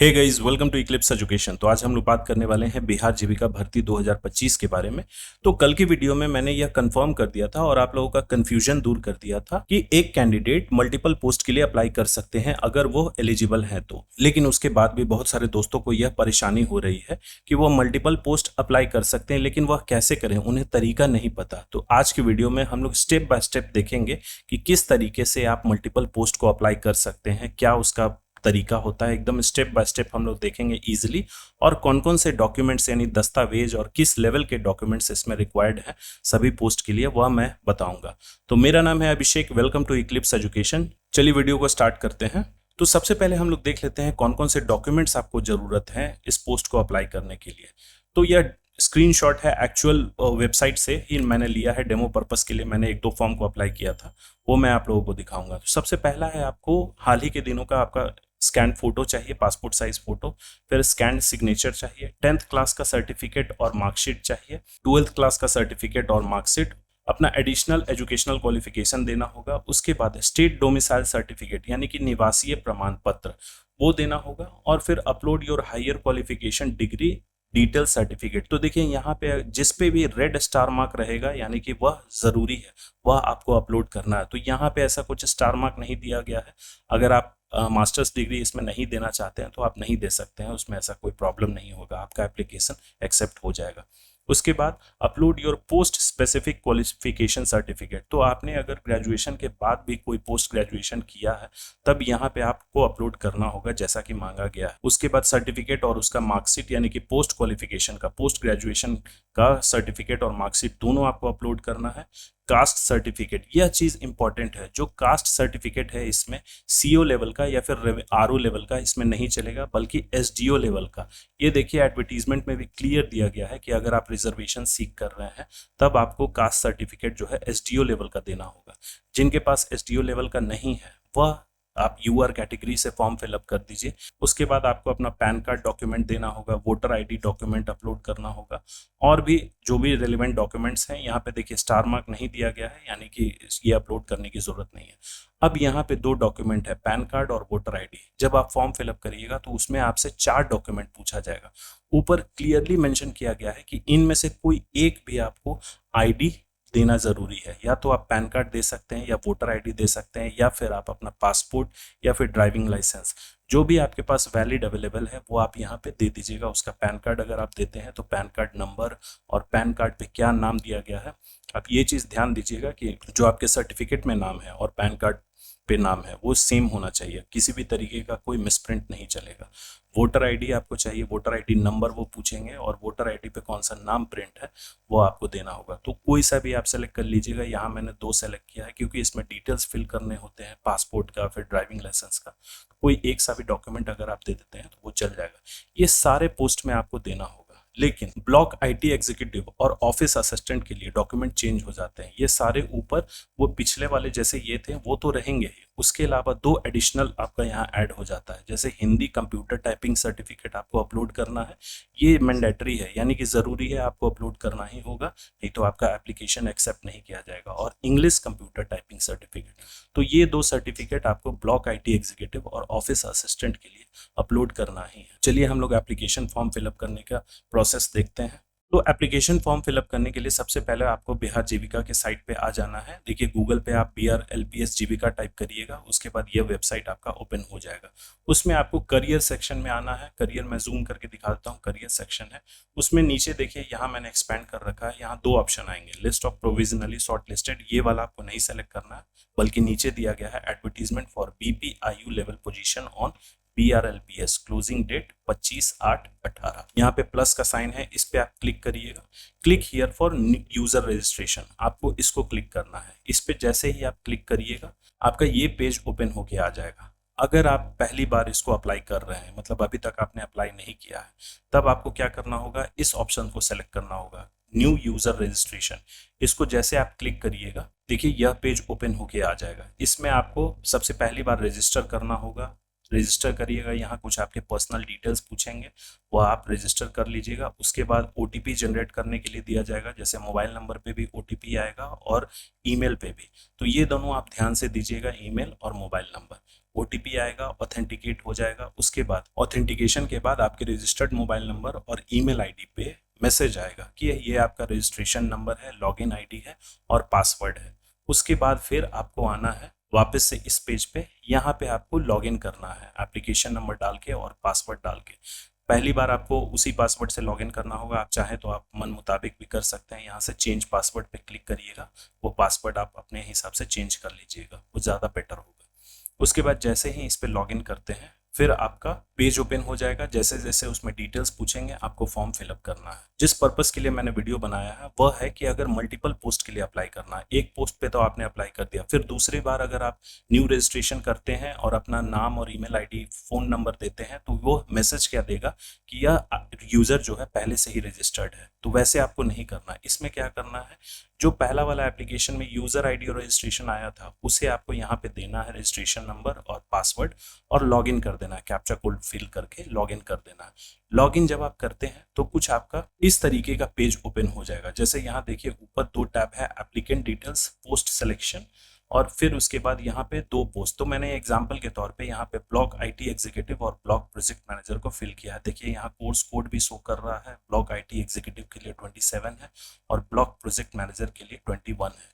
Hey guys, welcome to Eclipse education. तो आज हम लोग बात करने वाले हैं बिहार जीविका भर्ती 2025 के बारे में। तो कल की वीडियो में मैंने यह कंफर्म कर दिया था और आप लोगों का कंफ्यूजन दूर कर दिया था कि एक कैंडिडेट मल्टीपल पोस्ट के लिए अप्लाई कर सकते हैं अगर वो एलिजिबल है तो। लेकिन उसके बाद भी बहुत सारे दोस्तों को यह परेशानी हो रही है कि वो मल्टीपल पोस्ट अप्लाई कर सकते हैं, लेकिन वह कैसे करें, उन्हें तरीका नहीं पता। तो आज की वीडियो में हम लोग स्टेप बाय स्टेप देखेंगे कि किस तरीके से आप मल्टीपल पोस्ट को अप्लाई कर सकते हैं, क्या उसका तरीका होता है। एकदम स्टेप बाय स्टेप हम लोग देखेंगे इजीली, और कौन कौन से डॉक्यूमेंट्स यानी दस्तावेज और किस लेवल के डॉक्यूमेंट्स इसमें रिक्वायर्ड है सभी पोस्ट के लिए, वह मैं बताऊंगा। तो मेरा नाम है अभिषेक, वेलकम टू इक्लिप्स एजुकेशन। चलिए वीडियो को स्टार्ट करते हैं। तो सबसे पहले हम लोग देख लेते हैं कौन कौन से डॉक्यूमेंट्स आपको जरूरत है इस पोस्ट को अप्लाई करने के लिए। तो यह स्क्रीनशॉट है एक्चुअल वेबसाइट से ही मैंने लिया है, डेमो पर्पस के लिए मैंने एक दो फॉर्म को अप्लाई किया था, वो मैं आप लोगों को दिखाऊंगा। तो सबसे पहला है, आपको हाल ही के दिनों का आपका स्कैन फोटो चाहिए, पासपोर्ट साइज फोटो। फिर स्कैन सिग्नेचर चाहिए, 10th क्लास का सर्टिफिकेट और मार्कशीट चाहिए, 12th क्लास का सर्टिफिकेट और मार्कशीट, अपना एडिशनल एजुकेशनल क्वालिफिकेशन देना होगा। उसके बाद स्टेट डोमिसाइल सर्टिफिकेट यानी कि निवासीय प्रमाण पत्र वो देना होगा। और फिर upload your higher qualification degree detail certificate. तो देखिए यहाँ पे जिस पे भी रेड स्टार मार्क रहेगा यानी कि वह जरूरी है, वह आपको अपलोड करना है। तो यहाँ पे ऐसा कुछ स्टार मार्क नहीं दिया गया है। अगर आप मास्टर्स डिग्री इसमें नहीं देना चाहते हैं तो आप नहीं दे सकते हैं, उसमें ऐसा कोई प्रॉब्लम नहीं होगा, आपका एप्लीकेशन एक्सेप्ट हो जाएगा। उसके बाद upload your post specific qualification certificate. तो आपने अगर ग्रेजुएशन के बाद भी कोई पोस्ट ग्रेजुएशन किया है तब यहाँ पे आपको अपलोड करना होगा जैसा कि मांगा गया है। उसके बाद सर्टिफिकेट और उसका मार्कशीट यानी कि पोस्ट क्वालिफिकेशन का, पोस्ट ग्रेजुएशन का सर्टिफिकेट और मार्कशीट दोनों आपको अपलोड करना है। कास्ट सर्टिफिकेट, यह चीज इंपॉर्टेंट है। जो कास्ट सर्टिफिकेट है इसमें सीओ लेवल का या फिर आरओ लेवल का इसमें नहीं चलेगा, बल्कि एसडीओ लेवल का। ये देखिए एडवर्टीजमेंट में भी क्लियर दिया गया है कि अगर आप रिजर्वेशन सीख कर रहे हैं तब आपको कास्ट सर्टिफिकेट जो है एसडीओ लेवल का देना होगा। जिनके पास एसडीओ लेवल का नहीं है वह आप यूआर कैटेगरी से फॉर्म फिलअप कर दीजिए। उसके बाद आपको अपना पैन कार्ड डॉक्यूमेंट देना होगा, वोटर आईडी डॉक्यूमेंट अपलोड करना होगा, और भी जो भी रेलिवेंट डॉक्यूमेंट्स हैं। यहाँ पे देखिए स्टार मार्क नहीं दिया गया है यानी कि ये अपलोड करने की जरूरत नहीं है। अब यहाँ पे दो डॉक्यूमेंट है, पैन कार्ड और वोटर आईडी। जब आप फॉर्म फिलअप करिएगा तो उसमें आपसे 4 डॉक्यूमेंट पूछा जाएगा। ऊपर क्लियरली मेंशन किया गया है कि इनमें से कोई एक भी आपको आईडी देना जरूरी है। या तो आप पैन कार्ड दे सकते हैं या वोटर आईडी दे सकते हैं, या फिर आप अपना पासपोर्ट या फिर ड्राइविंग लाइसेंस, जो भी आपके पास वैलिड अवेलेबल है वो आप यहाँ पे दे दीजिएगा। उसका पैन कार्ड अगर आप देते हैं तो पैन कार्ड नंबर और पैन कार्ड पे क्या नाम दिया गया है, आप ये चीज़ ध्यान दीजिएगा कि जो आपके सर्टिफिकेट में नाम है और पैन कार्ड पे नाम है वो सेम होना चाहिए, किसी भी तरीके का कोई मिसप्रिंट नहीं चलेगा। वोटर आईडी आपको चाहिए, वोटर आईडी नंबर वो पूछेंगे और वोटर आईडी पे कौन सा नाम प्रिंट है वो आपको देना होगा। तो कोई सा भी आप सेलेक्ट कर लीजिएगा। यहाँ मैंने 2 सेलेक्ट किया है क्योंकि इसमें डिटेल्स फिल करने होते हैं, पासपोर्ट का फिर ड्राइविंग लाइसेंस का। कोई एक सा भी डॉक्यूमेंट अगर आप दे देते हैं तो वो चल जाएगा। ये सारे पोस्ट में आपको देना होगा। लेकिन ब्लॉक आईटी एग्जीक्यूटिव और ऑफिस असिस्टेंट के लिए डॉक्यूमेंट चेंज हो जाते हैं। ये सारे ऊपर वो पिछले वाले जैसे ये थे वो तो रहेंगे ही, उसके अलावा 2 एडिशनल आपका यहाँ ऐड हो जाता है। जैसे हिंदी कंप्यूटर टाइपिंग सर्टिफिकेट आपको अपलोड करना है, ये मैंडेटरी है यानी कि जरूरी है, आपको अपलोड करना ही होगा, नहीं तो आपका एप्लीकेशन एक्सेप्ट नहीं किया जाएगा। और इंग्लिश कंप्यूटर टाइपिंग सर्टिफिकेट, तो ये 2 सर्टिफिकेट आपको ब्लॉक आईटी एग्जीक्यूटिव और ऑफिस असिस्टेंट के लिए अपलोड करना ही है। चलिए हम लोग एप्लीकेशन फॉर्म फिलअप करने का प्रोसेस देखते हैं। तो एप्लीकेशन फॉर्म फिलअप करने के लिए सबसे पहले आपको बिहार जीविका के साइट पे आ जाना है। देखिए गूगल पे आप BRLPS जीविका टाइप करिएगा, उसके बाद ये वेबसाइट आपका ओपन हो जाएगा। उसमें आपको करियर सेक्शन में आना है। करियर मैं जूम करके दिखा देता हूँ, करियर सेक्शन है। उसमें नीचे देखिए यहाँ मैंने एक्सपेंड कर रखा है, यहाँ 2 ऑप्शन आएंगे, list of provisionally short listed, ये वाला आपको नहीं सेलेक्ट करना है, बल्कि नीचे दिया गया है advertisement for BPIU level position on BRLPS closing date 25/8/18। यहाँ पे प्लस का साइन है, इस पे आप क्लिक करिएगा। Click here for user registration, आपको इसको क्लिक करना है। इस पे जैसे ही आप क्लिक करिएगा आपका ये पेज ओपन होके आ जाएगा। अगर आप पहली बार इसको अप्लाई कर रहे हैं, मतलब अभी तक आपने अप्लाई नहीं किया है, तब आपको क्या करना होगा, इस ऑप्शन को सेलेक्ट करना होगा, न्यू यूजर रजिस्ट्रेशन। इसको जैसे आप क्लिक करिएगा देखिए यह पेज ओपन होके आ जाएगा। इसमें आपको सबसे पहली बार रजिस्टर करना होगा। रजिस्टर करिएगा, यहाँ कुछ आपके पर्सनल डिटेल्स पूछेंगे, वो आप रजिस्टर कर लीजिएगा। उसके बाद OTP जनरेट करने के लिए दिया जाएगा, जैसे मोबाइल नंबर पे भी OTP आएगा और ईमेल पे भी। तो ये दोनों आप ध्यान से दीजिएगा, ईमेल और मोबाइल नंबर। OTP आएगा, ऑथेंटिकेट हो जाएगा। उसके बाद ऑथेंटिकेशन के बाद आपके रजिस्टर्ड मोबाइल नंबर और ईमेल आईडी पे मैसेज आएगा कि ये आपका रजिस्ट्रेशन नंबर है, लॉगिन आईडी है और पासवर्ड है। उसके बाद फिर आपको आना है वापस से इस पेज पे, यहाँ पे आपको लॉगिन करना है एप्लीकेशन नंबर डाल के और पासवर्ड डाल के। पहली बार आपको उसी पासवर्ड से लॉगिन करना होगा। आप चाहें तो आप मन मुताबिक भी कर सकते हैं। यहाँ से चेंज पासवर्ड पे क्लिक करिएगा, वो पासवर्ड आप अपने हिसाब से चेंज कर लीजिएगा, वो ज़्यादा बेटर होगा। उसके बाद जैसे ही इस पे लॉगिन करते हैं फिर आपका पेज ओपन हो जाएगा। जैसे जैसे उसमें डिटेल्स पूछेंगे आपको फॉर्म फिलअप करना है। जिस पर्पस के लिए मैंने वीडियो बनाया है वह है कि अगर मल्टीपल पोस्ट के लिए अप्लाई करना है, एक पोस्ट पे तो आपने अप्लाई कर दिया, फिर दूसरी बार अगर आप न्यू रजिस्ट्रेशन करते हैं और अपना नाम और ईमेल आईडी फोन नंबर देते हैं तो वो मैसेज क्या देगा कि यह यूजर जो है पहले से ही रजिस्टर्ड है। तो वैसे आपको नहीं करना। इसमें क्या करना है, जो पहला वाला एप्लीकेशन में यूजर आईडी और रजिस्ट्रेशन आया था उसे आपको यहाँ पे देना है रजिस्ट्रेशन नंबर और पासवर्ड और लॉगिन कर देना है, कैप्चा कोड फिल करके लॉगिन कर देना है। लॉगिन जब आप करते हैं तो कुछ आपका इस तरीके का पेज ओपन हो जाएगा। जैसे यहाँ देखिए ऊपर 2 टैब है, एप्लीकेंट डिटेल्स, पोस्ट सिलेक्शन और फिर उसके बाद यहाँ पे 2 पोस्ट। तो मैंने एग्जांपल के तौर पे यहाँ पे ब्लॉक IT एग्जीक्यूटिव और ब्लॉक प्रोजेक्ट मैनेजर को फिल किया है। देखिए यहाँ कोर्स कोड भी शो कर रहा है। ब्लॉक IT एग्जीक्यूटिव के लिए 27 है और ब्लॉक प्रोजेक्ट मैनेजर के लिए 21 है।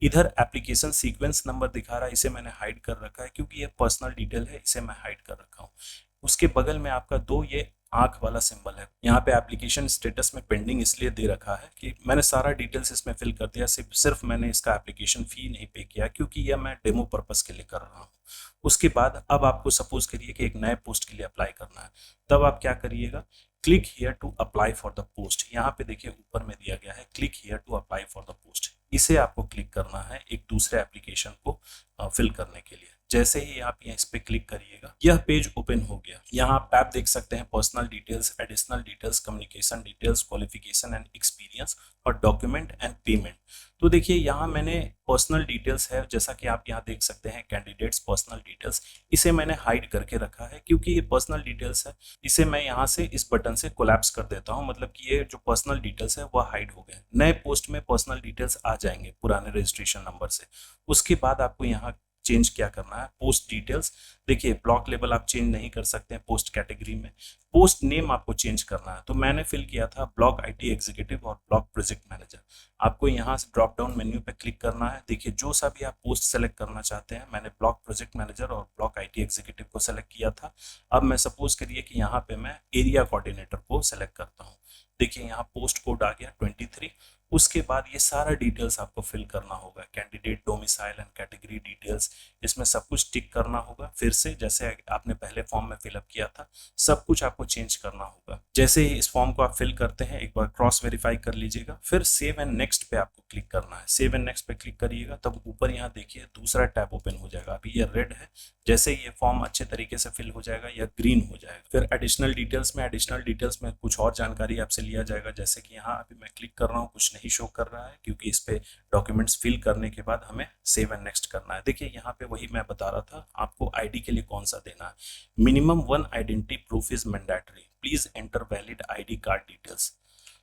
इधर एप्लीकेशन सीक्वेंस नंबर दिखा रहा है, इसे मैंने हाइड कर रखा है क्योंकि ये पर्सनल डिटेल है, इसे मैं हाइड कर रखा हूँ। उसके बगल में आपका 2 ये आंख वाला सिंबल है। यहाँ पे एप्लीकेशन स्टेटस में पेंडिंग इसलिए दे रखा है कि मैंने सारा डिटेल्स इसमें फिल कर दिया, सिर्फ मैंने इसका एप्लीकेशन फी नहीं पे किया क्योंकि यह मैं डेमो पर्पस के लिए कर रहा हूँ। उसके बाद अब आपको सपोज करिए कि एक नए पोस्ट के लिए अप्लाई करना है, तब आप क्या करिएगा, click here to apply for the post. यहाँ पे देखिए ऊपर में दिया गया है click here to apply for the post, इसे आपको क्लिक करना है एक दूसरे एप्लीकेशन को फिल करने के लिए। जैसे ही आप यहाँ इस पे क्लिक करिएगा यह पेज ओपन हो गया। यहाँ आप टैब देख सकते हैं, personal details, additional details, communication details, qualification and experience और डॉक्यूमेंट एंड पेमेंट। तो देखिए यहाँ मैंने पर्सनल डिटेल्स है, जैसा कि आप यहाँ देख सकते हैं कैंडिडेट्स पर्सनल डिटेल्स, इसे मैंने हाइड करके रखा है क्योंकि ये पर्सनल डिटेल्स है। इसे मैं यहाँ से इस बटन से कोलैप्स कर देता हूँ, मतलब कि ये जो पर्सनल डिटेल्स है वह हाइड हो गए। नए पोस्ट में पर्सनल डिटेल्स आ जाएंगे पुराने रजिस्ट्रेशन नंबर से। उसके बाद आपको यहाँ चेंज क्या करना है, पोस्ट डिटेल्स। देखिए ब्लॉक लेवल आप चेंज नहीं कर सकते हैं पोस्ट कैटेगरी में। पोस्ट नेम आपको चेंज करना है, तो मैंने फिल किया था ब्लॉक IT एग्जीक्यूटिव और ब्लॉक प्रोजेक्ट मैनेजर। आपको यहाँ से ड्रॉप डाउन मेन्यू पे क्लिक करना है। देखिए जो सा भी आप पोस्ट सेलेक्ट करना चाहते हैं, मैंने ब्लॉक प्रोजेक्ट मैनेजर और ब्लॉक IT एग्जीक्यूटिव को सेलेक्ट किया था। अब मैं सपोज करिए कि यहाँ पे मैं एरिया कोऑर्डिनेटर को सेलेक्ट करता हूँ। देखिए यहाँ पोस्ट कोड आ गया 23। उसके बाद ये सारा डिटेल्स आपको फिल करना होगा, candidate domicile and category details, इसमें सब कुछ टिक करना होगा। फिर से जैसे आपने पहले फॉर्म में फिलअप किया था सब कुछ आपको चेंज करना होगा। जैसे ही इस फॉर्म को आप फिल करते हैं एक बार क्रॉस वेरीफाई कर लीजिएगा, फिर सेव एंड नेक्स्ट पे आपको क्लिक करना है। सेव एंड नेक्स्ट पे क्लिक करिएगा तब ऊपर यहाँ देखिए दूसरा टैब ओपन हो जाएगा। अभी ये रेड है, जैसे ये फॉर्म अच्छे तरीके से फिल हो जाएगा या ग्रीन हो जाएगा। फिर एडिशनल डिटेल्स में कुछ और जानकारी आपसे लिया जाएगा। जैसे कि यहाँ अभी मैं क्लिक कर रहा हूँ, कुछ नहीं शो कर रहा है क्योंकि इस पे डॉक्यूमेंट्स फिल करने के बाद हमें सेव एंड नेक्स्ट करना है। देखिए यहाँ पे वही मैं बता रहा था आपको ID के लिए कौन सा देना है। Minimum 1 identity proof is mandatory, please enter valid ID card details.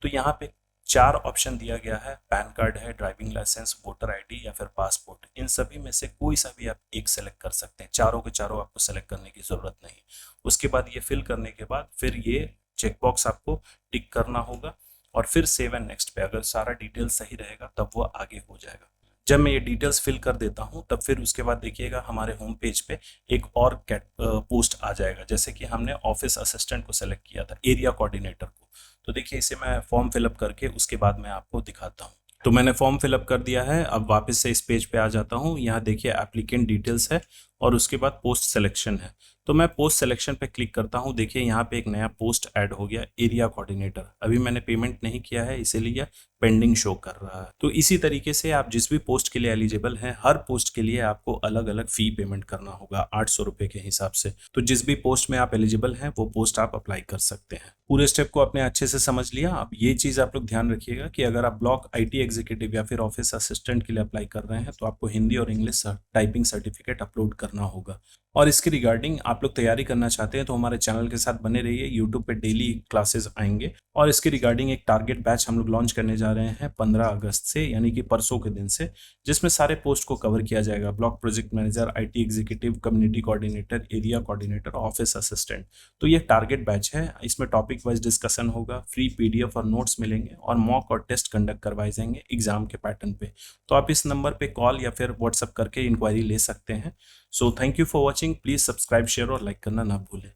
तो यहाँ पे 4 ऑप्शन दिया गया है, पैन कार्ड है, ड्राइविंग लाइसेंस, वोटर ID या फिर पासपोर्ट। इन सभी में से कोई सा भी आप एक सेलेक्ट कर सकते हैं, चारों के चारों आपको सेलेक्ट करने की जरूरत नहीं। उसके बाद ये फिल करने के बाद फिर ये चेकबॉक्स आपको टिक करना होगा और फिर सेव एंड नेक्स्ट पे अगर सारा डिटेल सही रहेगा तब वो आगे हो जाएगा। जब मैं ये डिटेल्स फिल कर देता हूं तब फिर उसके बाद देखिएगा हमारे होम पेज पे एक और पोस्ट आ जाएगा। जैसे कि हमने ऑफिस असिस्टेंट को सेलेक्ट किया था, एरिया कोऑर्डिनेटर को। तो देखिए इसे मैं फॉर्म फिलअप करके उसके बाद मैं आपको दिखाता हूँ। तो मैंने फॉर्म फिलअप कर दिया है। अब वापस से इस पेज पे आ जाता हूँ। यहाँ देखिए एप्लीकेंट डिटेल्स है और उसके बाद पोस्ट सिलेक्शन है। तो मैं पोस्ट सिलेक्शन पे क्लिक करता हूँ। देखिए यहाँ पे एक नया पोस्ट ऐड हो गया, एरिया कोऑर्डिनेटर। अभी मैंने पेमेंट नहीं किया है इसीलिए पेंडिंग शो कर रहा है। तो इसी तरीके से आप जिस भी पोस्ट के लिए एलिजिबल हैं, हर पोस्ट के लिए आपको अलग अलग फी पेमेंट करना होगा 800 रुपए के हिसाब से। तो जिस भी पोस्ट में आप एलिजिबल हैं वो पोस्ट आप अप्लाई कर सकते हैं। पूरे स्टेप को आपने अच्छे से समझ लिया। अब ये चीज आप लोग ध्यान रखिएगा कि अगर आप ब्लॉक IT एग्जीक्यूटिव या फिर ऑफिस असिस्टेंट के लिए अप्लाई कर रहे हैं तो आपको हिंदी और इंग्लिश टाइपिंग सर्टिफिकेट अपलोड करना होगा। और इसके रिगार्डिंग आप लोग तैयारी करना चाहते हैं तो हमारे चैनल के साथ बने रहिए। यूट्यूब पे डेली क्लासेस आएंगे और इसके रिगार्डिंग एक टारगेट बैच हम लोग लॉन्च करने जा रहे हैं 15 अगस्त से, यानी कि परसों के दिन से, जिसमें सारे पोस्ट को कवर किया जाएगा। Block project manager, IT executive, community coordinator, area coordinator, office assistant. तो ये टारगेट बैच है। इसमें टॉपिक वाइज डिस्कशन होगा, फ्री PDF और नोट्स मिलेंगे और मॉक और टेस्ट कंडक्ट करवाए जाएंगे एग्जाम के पैटर्न पे। तो आप इस नंबर पे कॉल या फिर व्हाट्सएप करके इंक्वायरी ले सकते हैं। So thank you for watching. Please subscribe, share और लाइक करना ना भूलें।